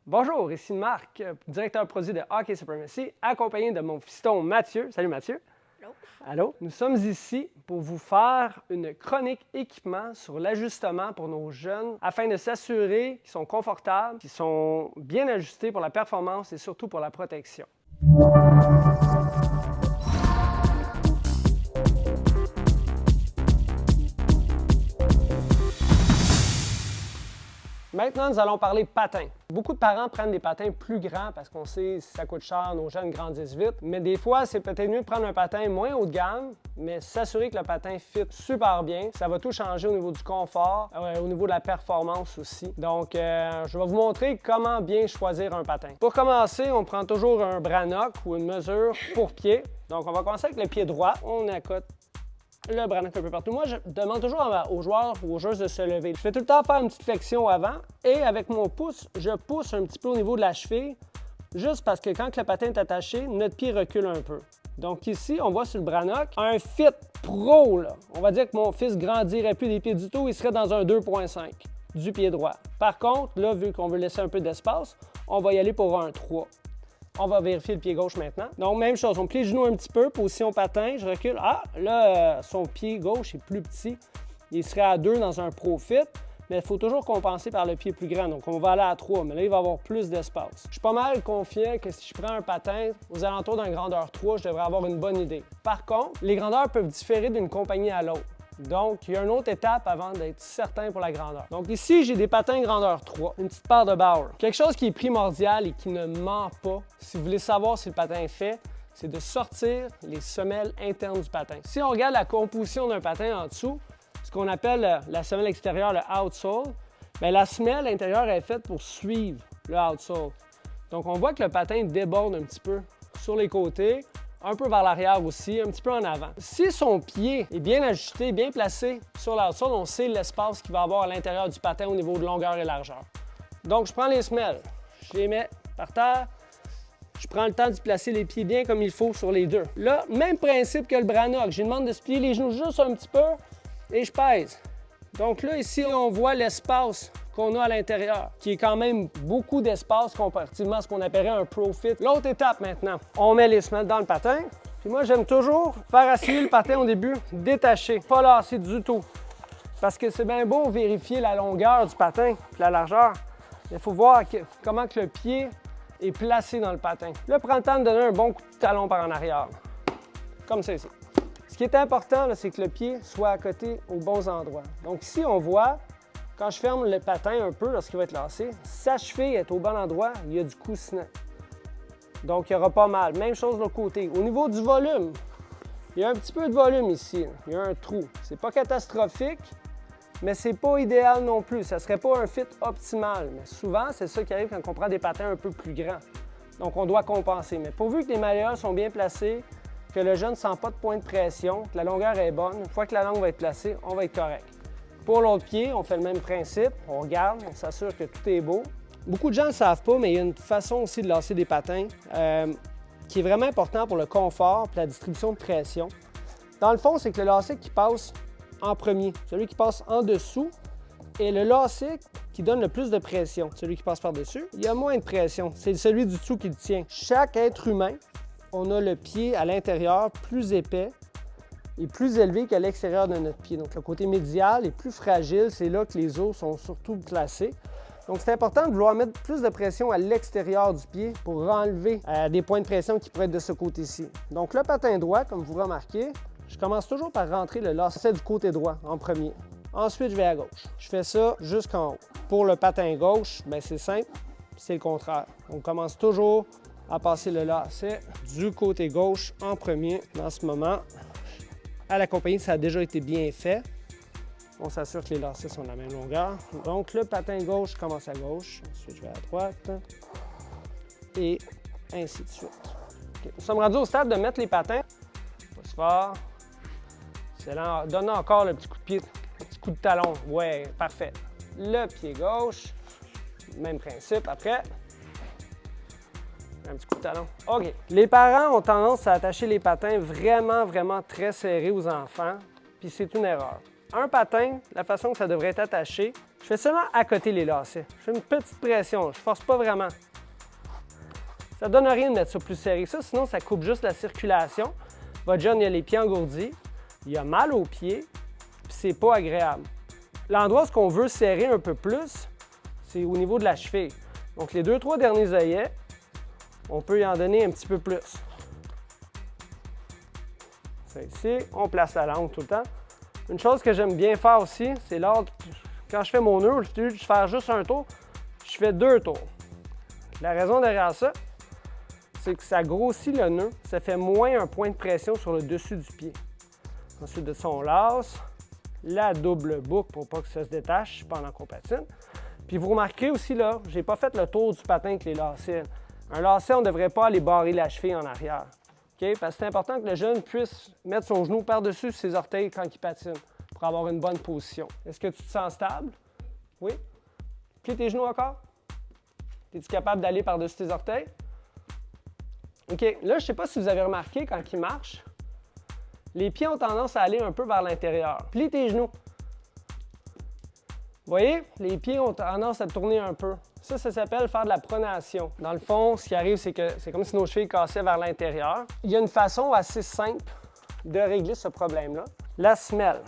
Bonjour, ici Marc, directeur produit de Hockey Supremacy, accompagné de mon fiston Mathieu. Salut Mathieu. Allô? Allô. Nous sommes ici pour vous faire une chronique équipement sur l'ajustement pour nos jeunes afin de s'assurer qu'ils sont confortables, qu'ils sont bien ajustés pour la performance et surtout pour la protection. Maintenant, nous allons parler patins. Beaucoup de parents prennent des patins plus grands parce qu'on sait que ça coûte cher, nos jeunes grandissent vite. Mais des fois, c'est peut-être mieux de prendre un patin moins haut de gamme, mais s'assurer que le patin fit super bien. Ça va tout changer au niveau du confort, au niveau de la performance aussi. Donc, je vais vous montrer comment bien choisir un patin. Pour commencer, on prend toujours un brannock ou une mesure pour pied. Donc, on va commencer avec le pied droit. On accote le brannock un peu partout. Moi, je demande toujours aux joueurs ou aux joueuses de se lever. Je fais tout le temps faire une petite flexion avant et avec mon pouce, je pousse un petit peu au niveau de la cheville, juste parce que quand le patin est attaché, notre pied recule un peu. Donc ici, on voit sur le brannock un fit pro. Là. On va dire que mon fils grandirait plus des pieds du tout, il serait dans un 2.5 du pied droit. Par contre, là, vu qu'on veut laisser un peu d'espace, on va y aller pour un 3. On va vérifier le pied gauche maintenant. Donc, même chose, on plie le genou un petit peu, position patin, je recule. Ah, là, son pied gauche est plus petit. Il serait à 2 dans un Pro Fit, mais il faut toujours compenser par le pied plus grand. Donc, on va aller à 3, mais là, il va avoir plus d'espace. Je suis pas mal confiant que si je prends un patin aux alentours d'un grandeur 3, je devrais avoir une bonne idée. Par contre, les grandeurs peuvent différer d'une compagnie à l'autre. Donc, il y a une autre étape avant d'être certain pour la grandeur. Donc ici, j'ai des patins grandeur 3, une petite paire de Bauer. Quelque chose qui est primordial et qui ne ment pas, si vous voulez savoir si le patin est fait, c'est de sortir les semelles internes du patin. Si on regarde la composition d'un patin en dessous, ce qu'on appelle la semelle extérieure, le outsole, bien, la semelle intérieure est faite pour suivre le outsole. Donc, on voit que le patin déborde un petit peu sur les côtés, un peu vers l'arrière aussi, un petit peu en avant. Si son pied est bien ajusté, bien placé sur l'outsole, on sait l'espace qu'il va avoir à l'intérieur du patin au niveau de longueur et largeur. Donc, je prends les semelles, je les mets par terre, je prends le temps d'y placer les pieds bien comme il faut sur les deux. Là, même principe que le brannock, je lui demande de se plier les genoux juste un petit peu et je pèse. Donc là, ici, on voit l'espace qu'on a à l'intérieur, qui est quand même beaucoup d'espace comparativement à ce qu'on appellerait un Pro Fit. L'autre étape maintenant, on met les semelles dans le patin. Puis moi, j'aime toujours faire assis le patin au début, détaché, pas lasser du tout. Parce que c'est bien beau vérifier la longueur du patin, la largeur. Il faut voir comment que le pied est placé dans le patin. Là, prends le temps de donner un bon coup de talon par en arrière, comme ça ici. Ce qui est important, c'est que le pied soit à côté aux bons endroits. Donc ici, on voit, quand je ferme le patin un peu lorsqu'il va être lancé, sa cheville est au bon endroit, il y a du coussinet. Donc, il n'y aura pas mal. Même chose de l'autre côté. Au niveau du volume, il y a un petit peu de volume ici. Il y a un trou. C'est pas catastrophique, mais c'est pas idéal non plus. Ça serait pas un fit optimal. Mais souvent, c'est ça qui arrive quand on prend des patins un peu plus grands. Donc, on doit compenser. Mais pourvu que les malléoles sont bien placés, que le jeune ne sent pas de point de pression, que la longueur est bonne, une fois que la langue va être placée, on va être correct. Pour l'autre pied, on fait le même principe. On regarde, on s'assure que tout est beau. Beaucoup de gens ne le savent pas, mais il y a une façon aussi de lancer des patins qui est vraiment important pour le confort et la distribution de pression. Dans le fond, c'est que le lacet qui passe en premier, celui qui passe en dessous, et le lacet qui donne le plus de pression, celui qui passe par-dessus, il y a moins de pression. C'est celui du dessous qui le tient. Chaque être humain, on a le pied à l'intérieur plus épais est plus élevé qu'à l'extérieur de notre pied. Donc, le côté médial est plus fragile. C'est là que les os sont surtout placés. Donc, c'est important de vouloir mettre plus de pression à l'extérieur du pied pour enlever des points de pression qui pourraient être de ce côté-ci. Donc, le patin droit, comme vous remarquez, je commence toujours par rentrer le lacet du côté droit en premier. Ensuite, je vais à gauche. Je fais ça jusqu'en haut. Pour le patin gauche, bien, c'est simple, c'est le contraire. On commence toujours à passer le lacet du côté gauche en premier. Dans ce moment, à la compagnie, ça a déjà été bien fait. On s'assure que les lacets sont de la même longueur. Donc, le patin gauche commence à gauche. Ensuite, je vais à droite. Et ainsi de suite. Okay. Nous sommes rendus au stade de mettre les patins. Pas si fort. Excellent. Donne encore le petit coup de pied, le petit coup de talon. Ouais, parfait. Le pied gauche. Même principe. Après, un petit coup de talon. OK. Les parents ont tendance à attacher les patins vraiment très serrés aux enfants, puis c'est une erreur. Un patin, la façon que ça devrait être attaché, Je fais seulement accoter les lacets. Je fais une petite pression, je ne force pas vraiment. Ça ne donne rien de mettre ça plus serré que ça, sinon ça coupe juste la circulation. Votre jeune, il a les pieds engourdis, il a mal aux pieds, puis c'est pas agréable. L'endroit où on veut serrer un peu plus, c'est au niveau de la cheville. Donc les 2-3 derniers œillets, on peut y en donner un petit peu plus. C'est ici, on place la langue tout le temps. Une chose que j'aime bien faire aussi, c'est quand je fais mon nœud, au lieu de faire juste un tour, je fais 2 tours. La raison derrière ça, c'est que ça grossit le nœud, ça fait moins un point de pression sur le dessus du pied. Ensuite de ça, on lace la double boucle pour pas que ça se détache pendant qu'on patine. Puis vous remarquerez aussi là, j'ai pas fait le tour du patin avec les lacets. Un lacet, on ne devrait pas aller barrer la cheville en arrière. Okay? Parce que c'est important que le jeune puisse mettre son genou par-dessus ses orteils quand il patine pour avoir une bonne position. Est-ce que tu te sens stable? Oui? Plie tes genoux encore? Es-tu capable d'aller par-dessus tes orteils? OK. Là, je ne sais pas si vous avez remarqué, quand il marche, les pieds ont tendance à aller un peu vers l'intérieur. Plie tes genoux. Vous voyez? Les pieds ont tendance à tourner un peu. Ça s'appelle faire de la pronation. Dans le fond, ce qui arrive, c'est que c'est comme si nos chevilles cassaient vers l'intérieur. Il y a une façon assez simple de régler ce problème-là. La semelle.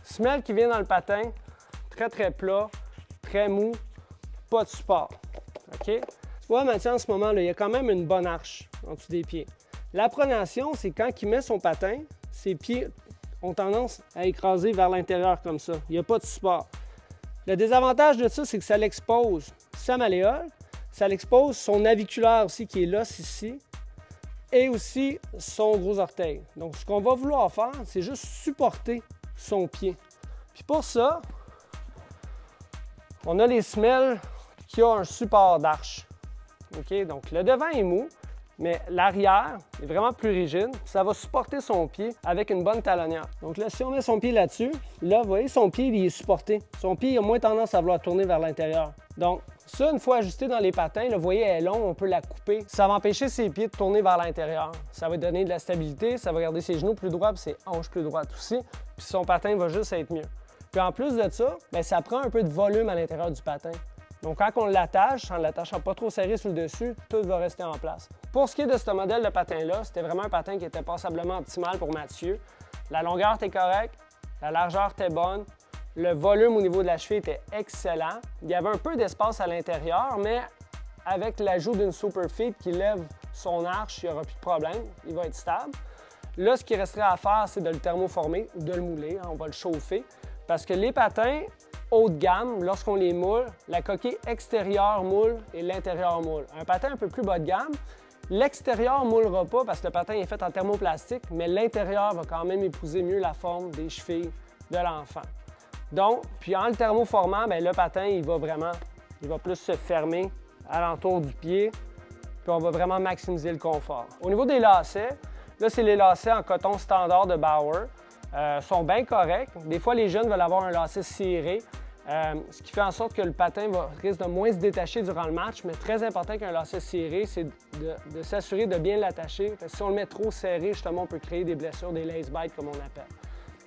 Semelle qui vient dans le patin, très très plat, très mou, pas de support. OK? Tu vois, Mathieu, en ce moment-là, il y a quand même une bonne arche en dessous des pieds. La pronation, c'est quand il met son patin, ses pieds ont tendance à écraser vers l'intérieur comme ça. Il n'y a pas de support. Le désavantage de ça, c'est que ça l'expose sa malléole, ça l'expose son naviculaire aussi qui est l'os ici, et aussi son gros orteil. Donc, ce qu'on va vouloir faire, c'est juste supporter son pied. Puis pour ça, on a les semelles qui ont un support d'arche. OK? Donc, le devant est mou, mais l'arrière est vraiment plus rigide. Ça va supporter son pied avec une bonne talonnière. Donc là, si on met son pied là-dessus, là, vous voyez, son pied, il est supporté. Son pied a moins tendance à vouloir tourner vers l'intérieur. Donc, ça, une fois ajusté dans les patins, là, vous voyez, elle est longue, on peut la couper. Ça va empêcher ses pieds de tourner vers l'intérieur. Ça va donner de la stabilité, ça va garder ses genoux plus droits et ses hanches plus droites aussi. Puis son patin va juste être mieux. Puis en plus de ça, bien, ça prend un peu de volume à l'intérieur du patin. Donc, quand on l'attache, en ne l'attachant pas trop serré sur le dessus, tout va rester en place. Pour ce qui est de ce modèle de patin-là, c'était vraiment un patin qui était passablement optimal pour Mathieu. La longueur était correcte, la largeur était bonne, le volume au niveau de la cheville était excellent. Il y avait un peu d'espace à l'intérieur, mais avec l'ajout d'une Superfeet qui lève son arche, il n'y aura plus de problème, il va être stable. Là, ce qui resterait à faire, c'est de le thermoformer ou de le mouler, on va le chauffer, parce que les patins haut de gamme, lorsqu'on les moule, la coquille extérieure moule et l'intérieur moule. Un patin un peu plus bas de gamme, l'extérieur ne moulera pas parce que le patin est fait en thermoplastique, mais l'intérieur va quand même épouser mieux la forme des chevilles de l'enfant. Donc, puis en le thermoformant, bien, le patin, il va plus se fermer alentour du pied, puis on va vraiment maximiser le confort. Au niveau des lacets, là, c'est les lacets en coton standard de Bauer. Sont bien corrects. Des fois, les jeunes veulent avoir un lacet ciré, ce qui fait en sorte que le patin risque de moins se détacher durant le match, mais très important qu'un lacet ciré, c'est de s'assurer de bien l'attacher. Parce que si on le met trop serré, justement, on peut créer des blessures, des lace bites, comme on appelle.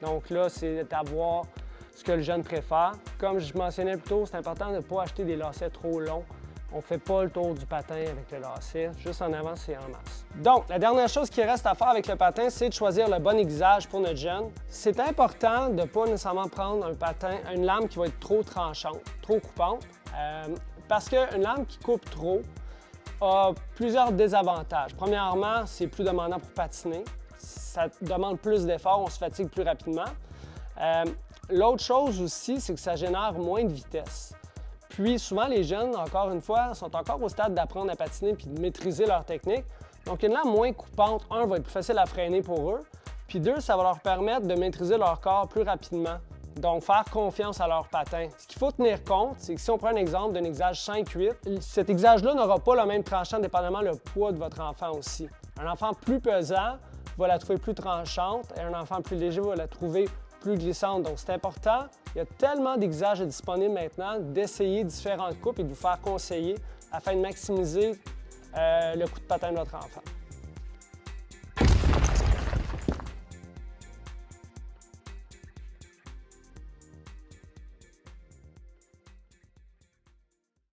Donc là, c'est d'avoir ce que le jeune préfère. Comme je mentionnais plus tôt, c'est important de ne pas acheter des lacets trop longs. On ne fait pas le tour du patin avec le lacet, juste en avant, c'est en masse. Donc, la dernière chose qui reste à faire avec le patin, c'est de choisir le bon aiguisage pour notre jeune. C'est important de ne pas nécessairement prendre un patin, une lame qui va être trop tranchante, trop coupante, parce qu'une lame qui coupe trop a plusieurs désavantages. Premièrement, c'est plus demandant pour patiner. Ça demande plus d'efforts, on se fatigue plus rapidement. L'autre chose aussi, c'est que ça génère moins de vitesse. Puis souvent, les jeunes, encore une fois, sont encore au stade d'apprendre à patiner puis de maîtriser leur technique. Donc, une lame moins coupante, un, va être plus facile à freiner pour eux. Puis deux, ça va leur permettre de maîtriser leur corps plus rapidement. Donc, faire confiance à leur patin. Ce qu'il faut tenir compte, c'est que si on prend un exemple d'un aiguisage 5-8, cet aiguisage-là n'aura pas le même tranchant dépendamment le poids de votre enfant aussi. Un enfant plus pesant va la trouver plus tranchante et un enfant plus léger va la trouver plus glissante. Donc, c'est important. Il y a tellement d'aiguisages disponibles maintenant d'essayer différentes coupes et de vous faire conseiller afin de maximiser le coup de patin de votre enfant.